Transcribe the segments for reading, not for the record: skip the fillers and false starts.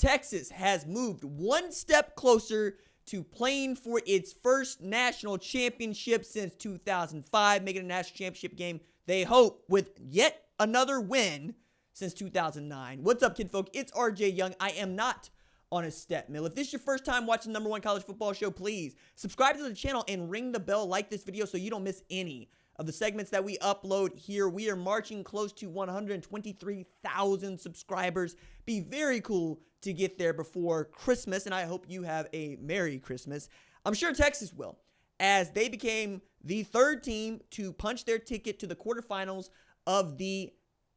Texas has moved one step closer to playing for its first national championship since 2005, making a national championship game, they hope, with yet another win since 2009. What's up, kidfolk? It's RJ Young. I am not on a step mill. If this is your first time watching the #1 college football show, please subscribe to the channel and ring the bell, like this video so you don't miss any of the segments that we upload here. We are marching close to 123,000 subscribers. Be very cool to get there before Christmas, and I hope you have a Merry Christmas. I'm sure Texas will, as they became the third team to punch their ticket to the quarterfinals of the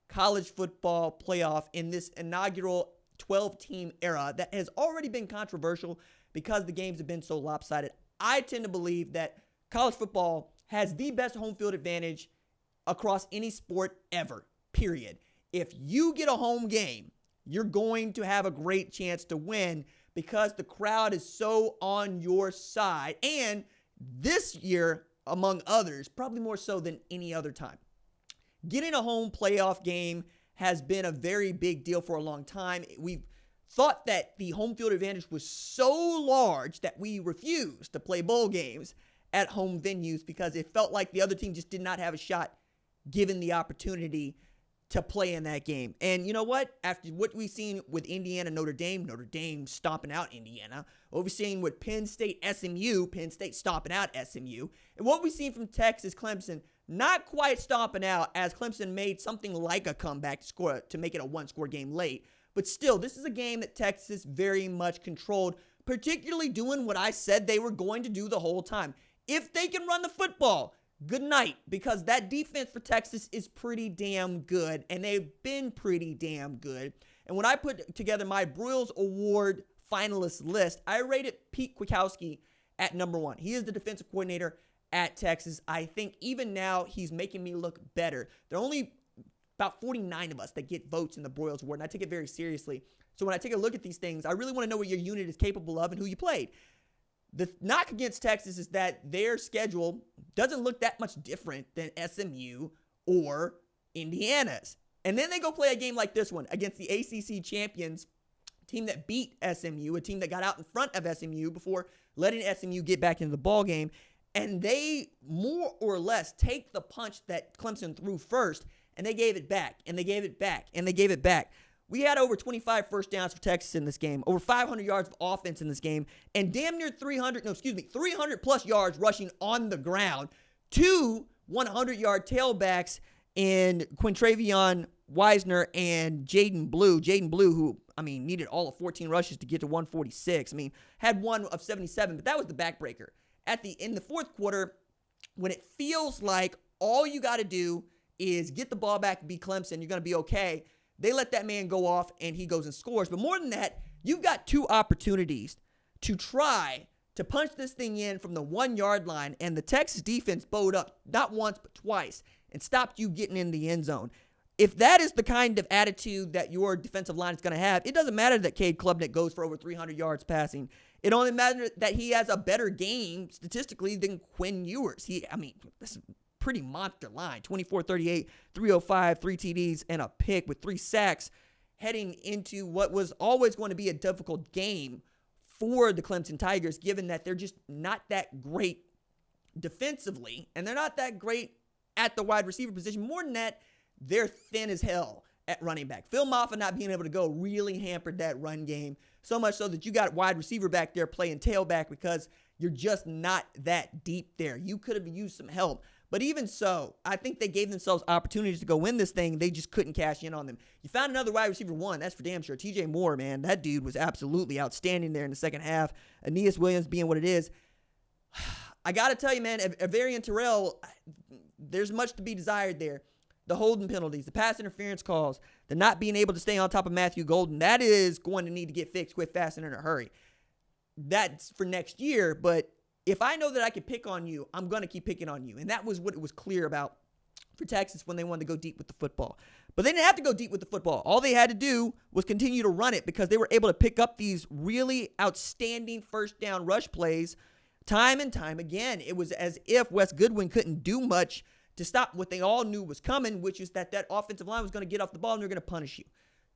college football playoff in this inaugural 12-team era that has already been controversial because the games have been so lopsided. I tend to believe that college football has the best home field advantage across any sport ever, period. If you get a home game, you're going to have a great chance to win because the crowd is so on your side. And this year, among others, probably more so than any other time, getting a home playoff game has been a very big deal for a long time. We've thought that the home field advantage was so large that we refused to play bowl games at home venues because it felt like the other team just did not have a shot given the opportunity to play in that game. And you know what? After what we've seen with Indiana, Notre Dame stomping out Indiana, what we've seen with Penn State, SMU, Penn State stomping out SMU, and what we've seen from Texas, Clemson, not quite stomping out as Clemson made something like a comeback to make it a one-score game late. But still, this is a game that Texas very much controlled, particularly doing what I said they were going to do the whole time. If they can run the football, good night, because that defense for Texas is pretty damn good, and they've been pretty damn good. And when I put together my Broyles Award finalist list, I rated Pete Kwiatkowski at #1. He is the defensive coordinator at Texas. I think even now he's making me look better. There are only about 49 of us that get votes in the Broyles Award, and I take it very seriously. So when I take a look at these things, I really want to know what your unit is capable of and who you played. The knock against Texas is that their schedule doesn't look that much different than SMU or Indiana's. And then they go play a game like this one against the ACC champions, team that beat SMU, a team that got out in front of SMU before letting SMU get back into the ball game. And they more or less take the punch that Clemson threw first, and they gave it back, and they gave it back, and they gave it back. We had over 25 first downs for Texas in this game, over 500 yards of offense in this game, and damn near 300 plus yards rushing on the ground. 2 100-yard tailbacks in Quintravion Wisner and Jaden Blue. Jaden Blue, who, needed all of 14 rushes to get to 146. Had one of 77, but that was the backbreaker. In the fourth quarter, when it feels like all you got to do is get the ball back and beat Clemson, you're going to be okay. They let that man go off, and he goes and scores. But more than that, you've got 2 opportunities to try to punch this thing in from the 1-yard line, and the Texas defense bowed up not once but twice and stopped you getting in the end zone. If that is the kind of attitude that your defensive line is going to have, it doesn't matter that Cade Klubnik goes for over 300 yards passing. It only matters that he has a better game statistically than Quinn Ewers. This is pretty monster line. 24-38, 305, 3 TDs, and a pick with 3 sacks heading into what was always going to be a difficult game for the Clemson Tigers, given that they're just not that great defensively, and they're not that great at the wide receiver position. More than that, they're thin as hell at running back. Phil Maffa not being able to go really hampered that run game, so much so that you got wide receiver back there playing tailback because you're just not that deep there. You could have used some help. But even so, I think they gave themselves opportunities to go win this thing. They just couldn't cash in on them. You found another wide receiver 1. That's for damn sure. TJ Moore, man, that dude was absolutely outstanding there in the second half. Aeneas Williams being what it is. I got to tell you, man, Averion Terrell, there's much to be desired there. The holding penalties, the pass interference calls, the not being able to stay on top of Matthew Golden, that is going to need to get fixed quick, fast, and in a hurry. That's for next year, but if I know that I can pick on you, I'm going to keep picking on you. And that was what it was clear about for Texas when they wanted to go deep with the football. But they didn't have to go deep with the football. All they had to do was continue to run it because they were able to pick up these really outstanding first down rush plays time and time again. It was as if Wes Goodwin couldn't do much to stop what they all knew was coming, which is that offensive line was going to get off the ball and they're going to punish you.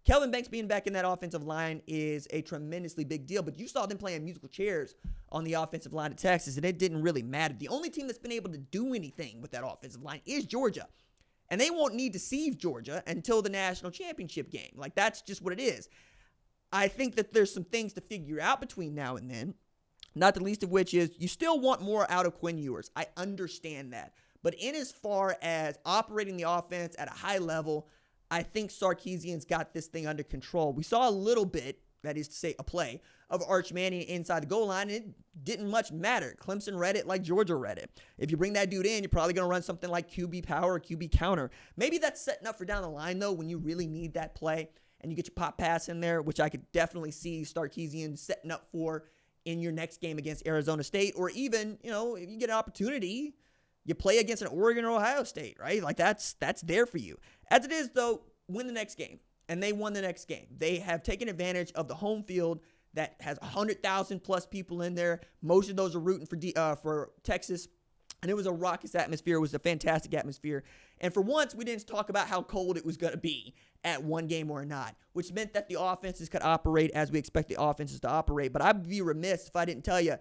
Kelvin Banks being back in that offensive line is a tremendously big deal, but you saw them playing musical chairs on the offensive line of Texas, and it didn't really matter. The only team that's been able to do anything with that offensive line is Georgia, and they won't need to see Georgia until the national championship game. Like, that's just what it is. I think that there's some things to figure out between now and then, not the least of which is you still want more out of Quinn Ewers. I understand that. But in as far as operating the offense at a high level, I think Sarkisian's got this thing under control. We saw a little bit, that is to say a play, of Arch Manning inside the goal line, and it didn't much matter. Clemson read it like Georgia read it. If you bring that dude in, you're probably going to run something like QB power or QB counter. Maybe that's setting up for down the line, though, when you really need that play, and you get your pop pass in there, which I could definitely see Sarkisian setting up for in your next game against Arizona State, or even, if you get an opportunity, you play against an Oregon or Ohio State, right? Like, that's there for you. As it is, though, win the next game. And they won the next game. They have taken advantage of the home field that has 100,000 plus people in there. Most of those are rooting for Texas. And it was a raucous atmosphere. It was a fantastic atmosphere. And for once, we didn't talk about how cold it was going to be at one game or not, which meant that the offenses could operate as we expect the offenses to operate. But I'd be remiss if I didn't tell you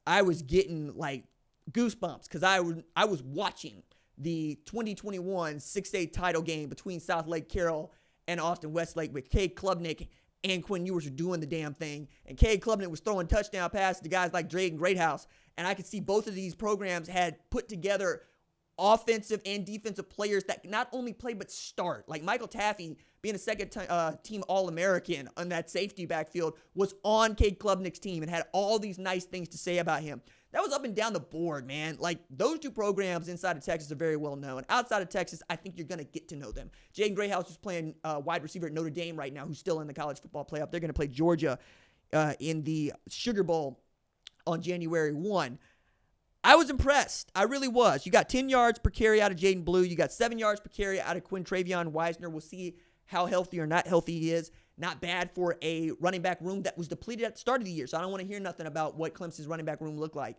I was getting, like, goosebumps because I was watching the 2021 6A title game between South Lake Carroll and Austin Westlake with Cade Klubnik and Quinn Ewers were doing the damn thing. And Cade Klubnik was throwing touchdown passes to guys like Drayden Greathouse. And I could see both of these programs had put together offensive and defensive players that not only play but start. Like Michael Taffy, being a second-team All-American on that safety backfield, was on Cade Klubnik's team and had all these nice things to say about him. That was up and down the board, man. Like, those two programs inside of Texas are very well known. Outside of Texas, I think you're going to get to know them. Jaden Greathouse is playing wide receiver at Notre Dame right now, who's still in the college football playoff. They're going to play Georgia in the Sugar Bowl on January 1. I was impressed. I really was. You got 10 yards per carry out of Jaden Blue. You got 7 yards per carry out of Quintravion Wisner. We'll see how healthy or not healthy he is. Not bad for a running back room that was depleted at the start of the year. So I don't want to hear nothing about what Clemson's running back room looked like.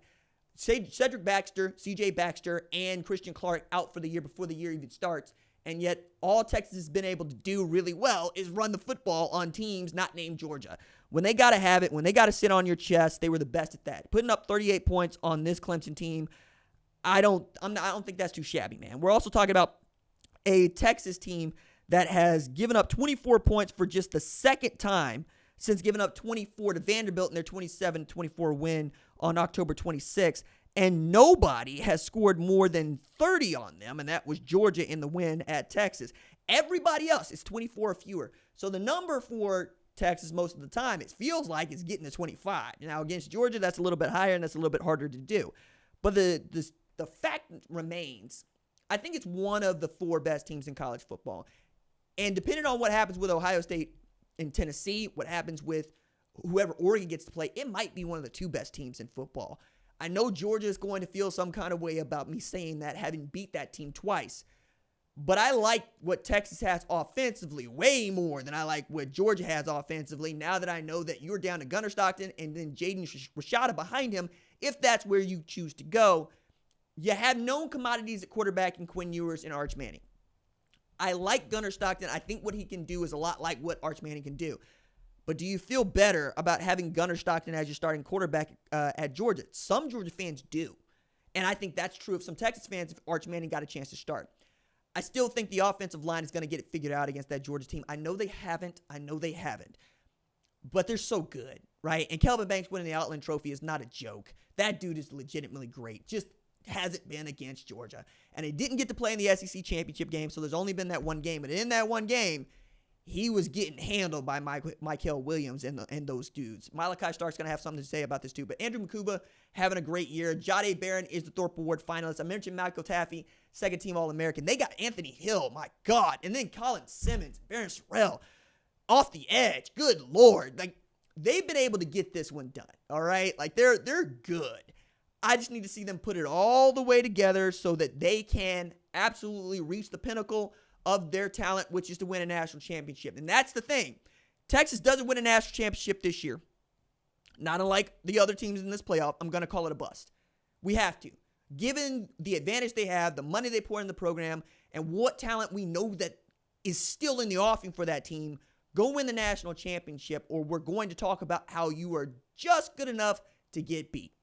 Cedric Baxter, CJ Baxter, and Christian Clark out for the year before the year even starts. And yet all Texas has been able to do really well is run the football on teams not named Georgia. When they got to have it, when they got to sit on your chest, they were the best at that. Putting up 38 points on this Clemson team, I don't think that's too shabby, man. We're also talking about a Texas team that has given up 24 points for just the second time since giving up 24 to Vanderbilt in their 27-24 win on October 26th. And nobody has scored more than 30 on them, and that was Georgia in the win at Texas. Everybody else is 24 or fewer. So the number for Texas most of the time, it feels like, is getting to 25. Now, against Georgia, that's a little bit higher, and that's a little bit harder to do. But the fact remains, I think it's one of the 4 best teams in college football. And depending on what happens with Ohio State and Tennessee, what happens with whoever Oregon gets to play, it might be one of the 2 best teams in football. I know Georgia is going to feel some kind of way about me saying that, having beat that team twice. But I like what Texas has offensively way more than I like what Georgia has offensively, now that I know that you're down to Gunnar Stockton and then Jaden Rashada behind him, if that's where you choose to go. You have known commodities at quarterback in Quinn Ewers and Arch Manning. I like Gunnar Stockton. I think what he can do is a lot like what Arch Manning can do. But do you feel better about having Gunnar Stockton as your starting quarterback at Georgia? Some Georgia fans do. And I think that's true of some Texas fans if Arch Manning got a chance to start. I still think the offensive line is going to get it figured out against that Georgia team. I know they haven't. But they're so good, right? And Kelvin Banks winning the Outland Trophy is not a joke. That dude is legitimately great. Just hasn't been against Georgia. And he didn't get to play in the SEC championship game, so there's only been that one game. And in that one game, he was getting handled by Michael Williams and those dudes. Malachi Stark's going to have something to say about this too. But Andrew Makuba having a great year. Jahdae Barron is the Thorpe Award finalist. I mentioned Michael Taffy, second-team All-American. They got Anthony Hill, my God. And then Colin Simmons, Barron Sorrell, off the edge. Good Lord. Like, they've been able to get this one done, all right? Like, they're good. I just need to see them put it all the way together so that they can absolutely reach the pinnacle of their talent, which is to win a national championship. And that's the thing. Texas doesn't win a national championship this year. Not unlike the other teams in this playoff, I'm going to call it a bust. We have to. Given the advantage they have, the money they pour in the program, and what talent we know that is still in the offing for that team, Go win the national championship, or we're going to talk about how you are just good enough to get beat.